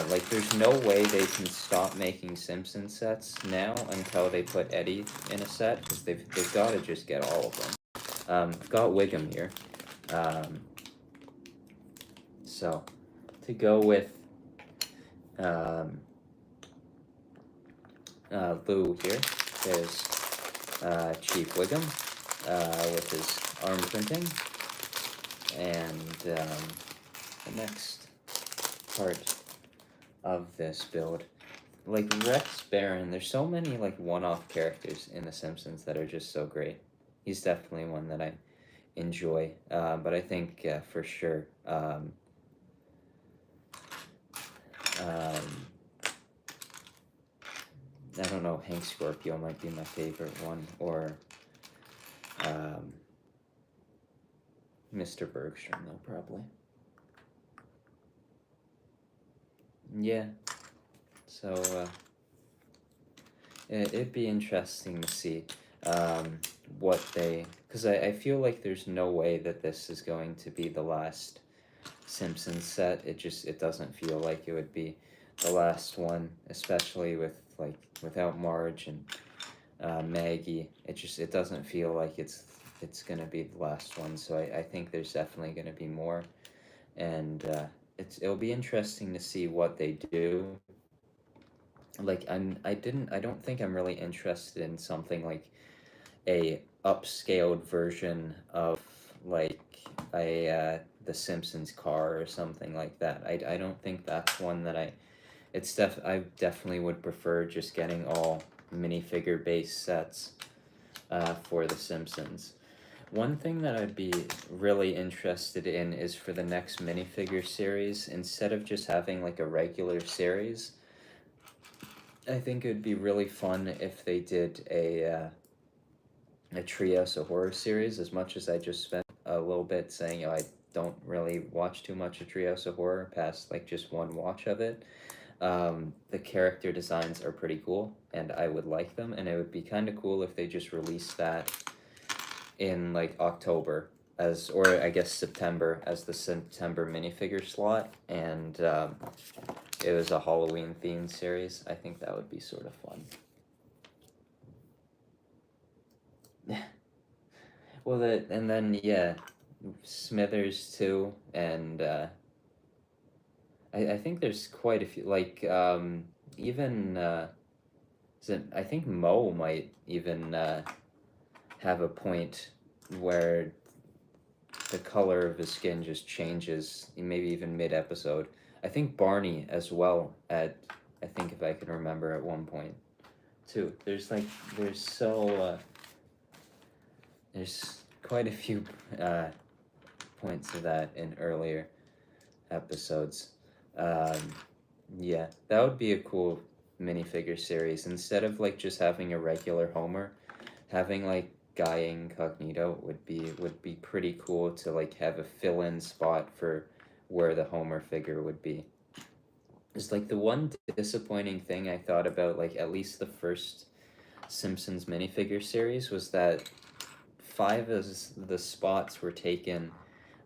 like there's no way they can stop making Simpson sets now until they put Eddie in a set, because they've got to just get all of them. I've got Wiggum here, so to go with Lou here, there's Chief Wiggum with his arm printing, and the next part of this build, like Rex Barron, there's so many like one-off characters in The Simpsons that are just so great. He's definitely one that I enjoy, but I think for sure I don't know, Hank Scorpio might be my favorite one, or Mr. Bergstrom though, probably. Yeah, so It'd be interesting to see um, what they, because I feel like there's no way that this is going to be the last Simpsons set. It doesn't feel like it would be the last one, especially with like without Marge and Maggie. It doesn't feel like it's gonna be the last one. So I think there's definitely gonna be more, and it'll be interesting to see what they do. Like I don't think I'm really interested in something like a upscaled version of like a the Simpsons car or something like that. I don't think that's one that I definitely would prefer just getting all minifigure based sets for the Simpsons. One thing that I'd be really interested in is for the next minifigure series, instead of just having like a regular series, I think it would be really fun if they did a Trios of Horror series. As much as I just spent a little bit saying, I don't really watch too much of Trios of Horror past like just one watch of it. The character designs are pretty cool, and I would like them, and it would be kind of cool if they just released that in like October or I guess September as the September minifigure slot, and it was a Halloween themed series. I think that would be sort of fun. Well, and then yeah, Smithers too, and I think there's quite a few. Like even I think Mo might even have a point where the color of his skin just changes, maybe even mid episode. I think Barney as well. I think if I can remember at one point too. There's so there's quite a few uh, points of that in earlier episodes. Um, yeah, that would be a cool minifigure series. Instead of like just having a regular Homer, having like Guy Incognito would be pretty cool to like have a fill-in spot for where the Homer figure would be. It's like the one disappointing thing I thought about like at least the first Simpsons minifigure series was that five of the spots were taken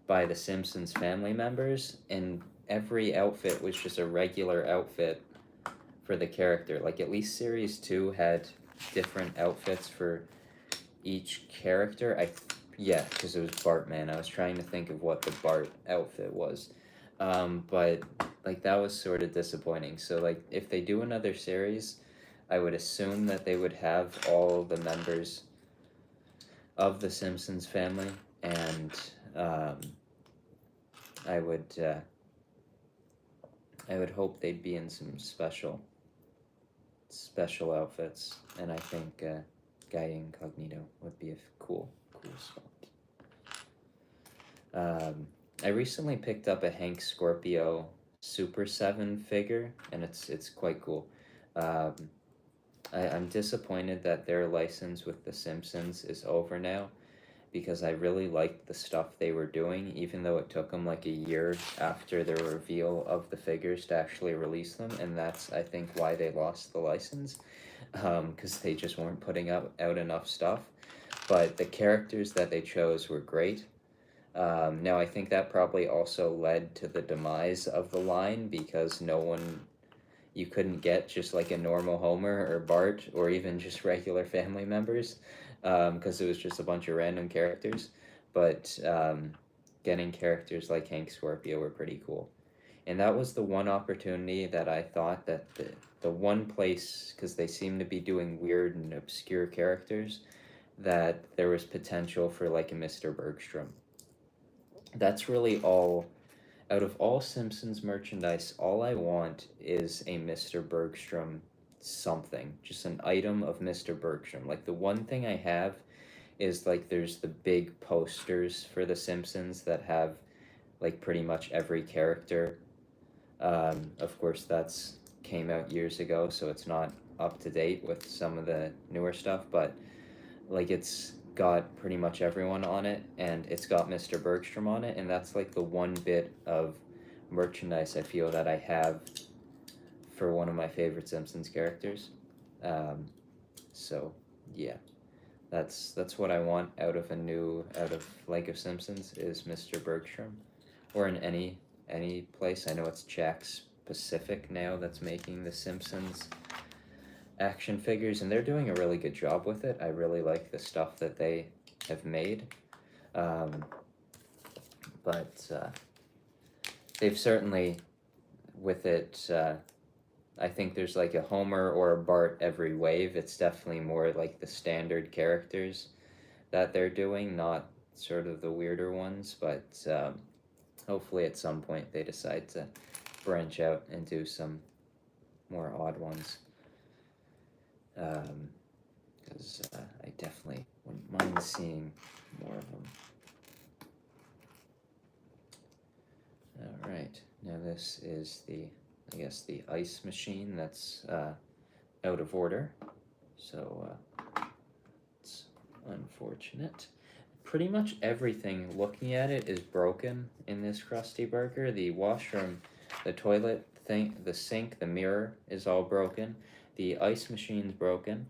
by the Simpsons family members, and every outfit was just a regular outfit for the character. Like at least series 2 had different outfits for each character. Yeah, because it was Bartman. I was trying to think of what the Bart outfit was, but like that was sort of disappointing. So like if they do another series, I would assume that they would have all the members of the Simpsons family, and um, I would uh, I would hope they'd be in some special outfits, and I think Guy Incognito would be a cool spot. I recently picked up a Hank Scorpio Super 7 figure, and it's quite cool. Um, I'm disappointed that their license with The Simpsons is over now, because I really liked the stuff they were doing, even though it took them like a year after the reveal of the figures to actually release them, and that's, I think, why they lost the license, because they just weren't putting out enough stuff. But the characters that they chose were great. Now, I think that probably also led to the demise of the line, because you couldn't get just like a normal Homer or Bart or even just regular family members, because it was just a bunch of random characters. But getting characters like Hank Scorpio were pretty cool. And that was the one opportunity that I thought that the one place, because they seem to be doing weird and obscure characters, that there was potential for like a Mr. Bergstrom. That's really all. Out of all Simpsons merchandise, all I want is a Mr. Bergstrom something. Just an item of Mr. Bergstrom. Like the one thing I have is like there's the big posters for The Simpsons that have like pretty much every character. Of course, that's came out years ago, so it's not up to date with some of the newer stuff, but like it's got pretty much everyone on it, and it's got Mr. Bergstrom on it, and that's like the one bit of merchandise I feel that I have for one of my favorite Simpsons characters. Um, So yeah, that's what I want out of Lego Simpsons is Mr. Bergstrom, or in any place. I know it's Jakks Pacific now that's making the Simpsons action figures, and they're doing a really good job with it. I really like the stuff that they have made, um, but they've certainly with it. I think there's like a Homer or a Bart every wave. It's definitely more like the standard characters that they're doing, not sort of the weirder ones. But hopefully at some point they decide to branch out and do some more odd ones. Because I definitely wouldn't mind seeing more of them. All right, now this is I guess the ice machine that's out of order, so it's unfortunate. Pretty much everything looking at it is broken in this Krusty Burger. The washroom, the toilet thing, the sink, the mirror is all broken. The ice machine's broken.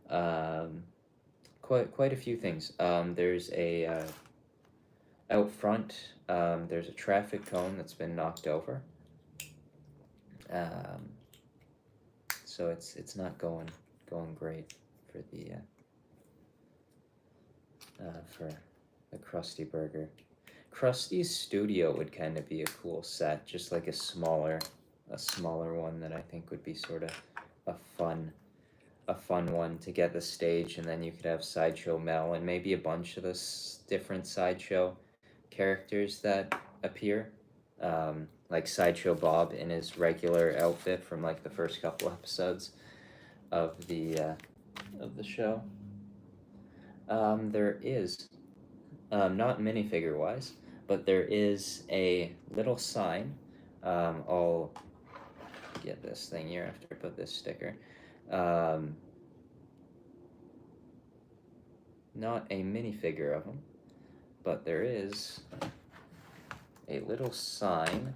Quite a few things. There's a out front. There's a traffic cone that's been knocked over. So it's not going great for the Krusty Burger. Krusty's studio would kind of be a cool set, just like a smaller one that I think would be sort of a fun one to get the stage, and then you could have Sideshow Mel and maybe a bunch of the different Sideshow characters that appear, like Sideshow Bob in his regular outfit from like the first couple episodes of the show. There is, not minifigure wise, but there is a little sign. I'll get this thing here after I put this sticker. Not a minifigure of him, but there is a little sign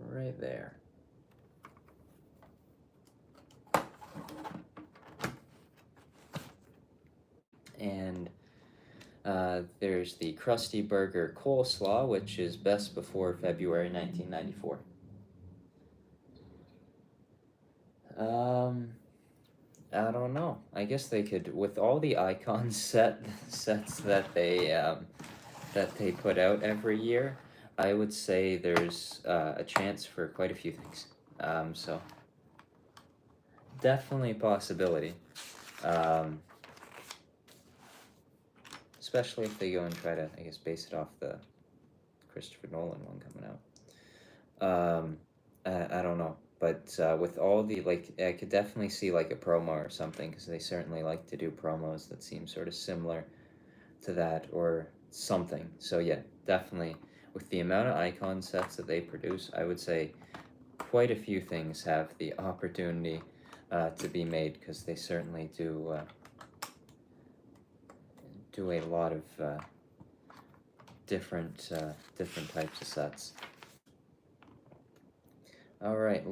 right there. And there's the Krusty Burger coleslaw, which is best before February 1994. I don't know. I guess they could, with all the icon sets that they put out every year. I would say there's a chance for quite a few things. So definitely a possibility. Especially if they go and try to, I guess, base it off the Christopher Nolan one coming out. I don't know. But with all the, like, I could definitely see, like, a promo or something, because they certainly like to do promos that seem sort of similar to that, or something. So, yeah, definitely. With the amount of icon sets that they produce, I would say quite a few things have the opportunity to be made, because they certainly do a lot of different types of sets. All right,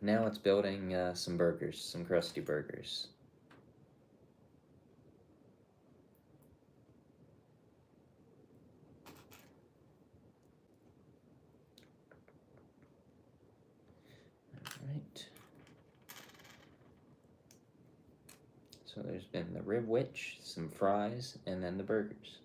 now it's building some burgers, some Krusty Burgers. All right. So there's been the Rib Witch, some fries, and then the burgers.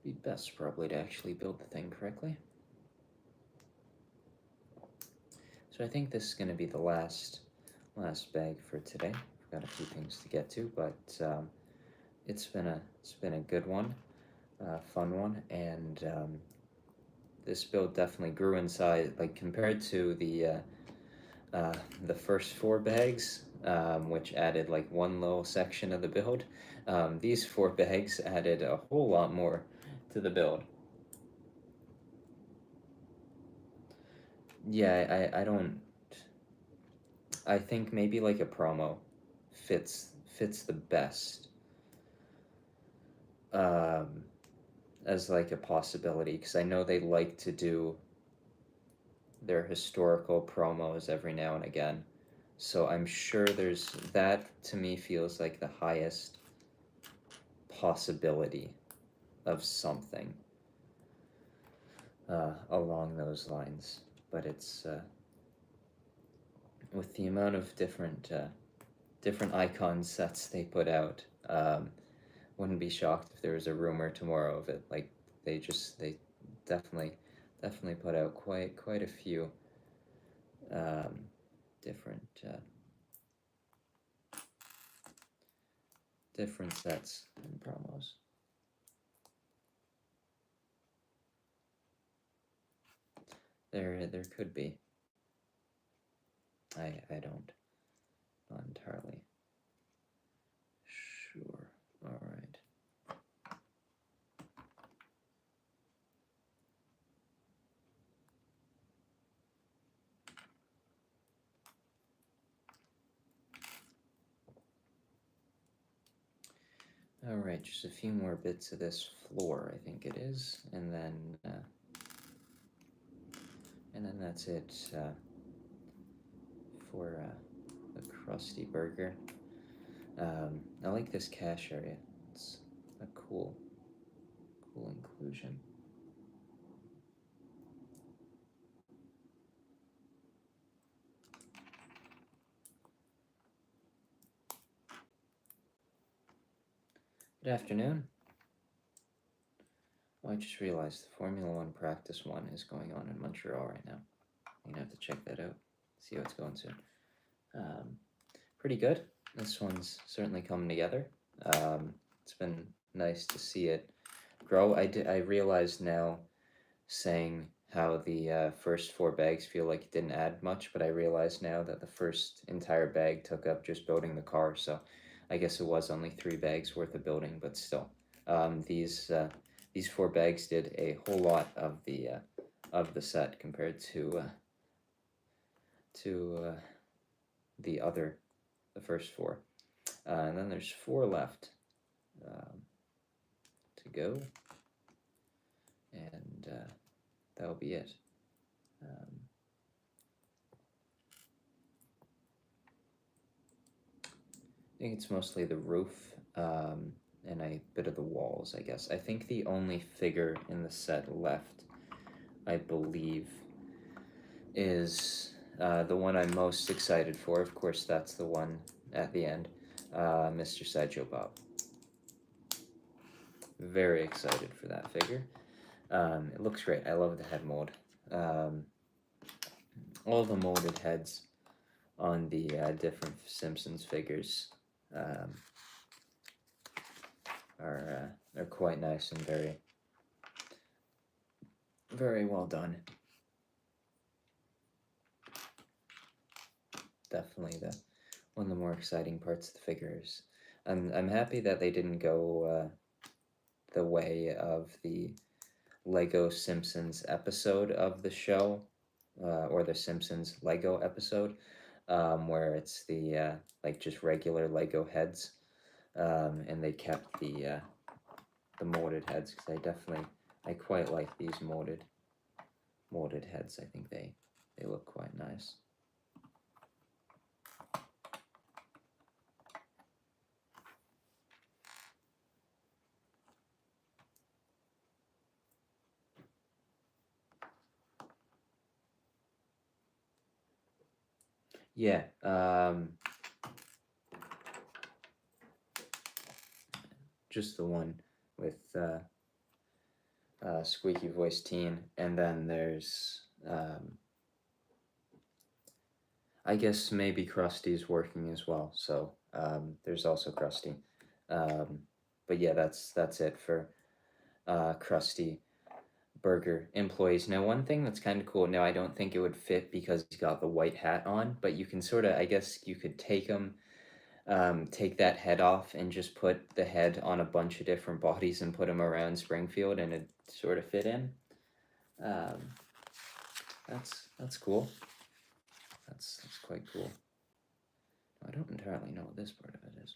Be best probably to actually build the thing correctly. So I think this is going to be the last bag for today. I've got a few things to get to, but it's been a good one, fun one, and this build definitely grew in size. Like compared to the first 4 bags, which added like one little section of the build, these 4 bags added a whole lot more to the build. Yeah, I don't. I think maybe like a promo fits the best um, as like a possibility because I know they like to do their historical promos every now and again. So I'm sure there's that to me feels like the highest possibility of something along those lines. But it's with the amount of different icon sets they put out. Wouldn't be shocked if there was a rumor tomorrow of it. Like they definitely definitely put out quite a few um, different different sets and promos. There could be. I don't not entirely sure. All right. All right, just a few more bits of this floor, I think it is, and then that's it for the Krusty Burger. I like this cache area. It's a cool inclusion. Good afternoon. Oh, I just realized the Formula One practice one is going on in Montreal right now. I'm gonna have to check that out. See how it's going soon. Pretty good. This one's certainly coming together. It's been nice to see it grow. I realized now, saying how the first 4 bags feel like it didn't add much, but I realize now that the first entire bag took up just building the car, so I guess it was only 3 bags worth of building, but still. These 4 bags did a whole lot of the set compared to the first 4. And then there's 4 left to go, and that'll be it. I think it's mostly the roof and a bit of the walls, I guess. I think the only figure in the set left, I believe, is the one I'm most excited for. Of course, that's the one at the end, Mr. Sideshow Bob. Very excited for that figure. It looks great. I love the head mold. All the molded heads on the different Simpsons figures are quite nice and very well done. Definitely one of the more exciting parts of the figures. I'm happy that they didn't go the way of the Lego Simpsons episode of the show, or the Simpsons Lego episode, where it's the like just regular Lego heads, and they kept the molded heads, because I quite like these molded heads. I think they look quite nice. Yeah, just the one with squeaky voice teen, and then there's I guess maybe Krusty's working as well, so there's also Krusty. But yeah, that's it for Krusty Burger employees. Now, one thing that's kind of cool, now I don't think it would fit because he's got the white hat on, but you can sort of, I guess you could take that head off and just put the head on a bunch of different bodies and put them around Springfield, and it sort of fit in. That's cool. That's quite cool. I don't entirely know what this part of it is.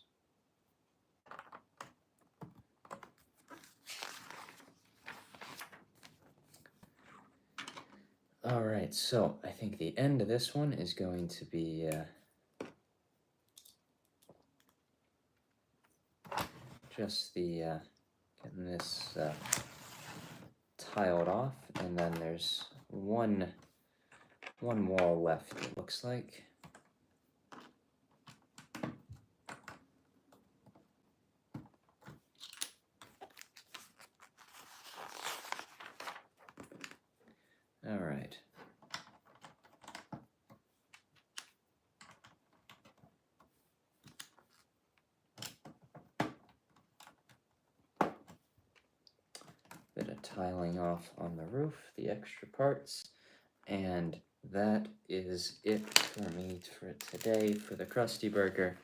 All right, so I think the end of this one is going to be just the getting this tiled off, and then there's one wall left, it looks like. All right. Bit of tiling off on the roof, the extra parts, and that is it for me for today for the Krusty Burger.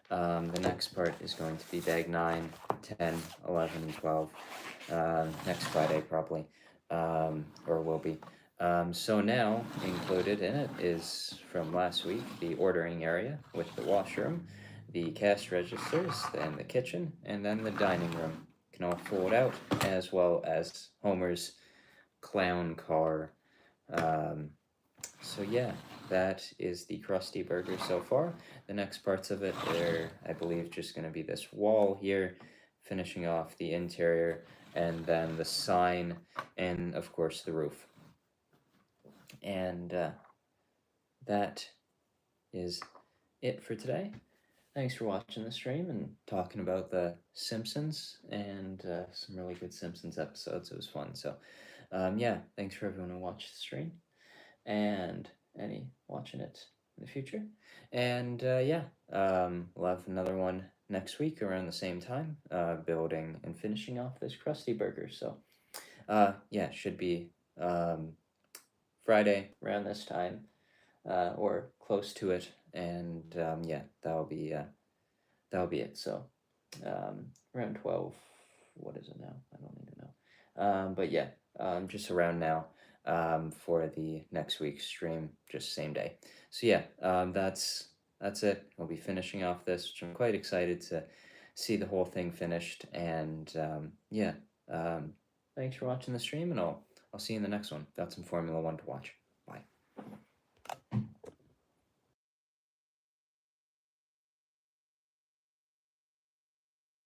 The next part is going to be bag 9, 10, 11, and 12, next Friday probably, or will be. So now, included in it is, from last week, the ordering area with the washroom, the cash registers, and the kitchen, and then the dining room. Can all fold out, as well as Homer's clown car. So yeah, that is the Krusty Burger so far. The next parts of it are, I believe, just going to be this wall here, finishing off the interior, and then the sign, and of course the roof. And that is it for today. Thanks for watching the stream and talking about the Simpsons and some really good Simpsons episodes. It was fun. So yeah, thanks for everyone who watched the stream and any watching it in the future. And yeah, we'll have another one next week around the same time, building and finishing off this Krusty Burger. So yeah, should be Friday around this time, or close to it. And yeah, that'll be it. So around 12. What is it now? I don't even know. But yeah, just around now for the next week's stream, just same day. So yeah, that's it. We'll be finishing off this, which I'm quite excited to see the whole thing finished. And yeah, thanks for watching the stream, and I'll see you in the next one. Got some Formula One to watch.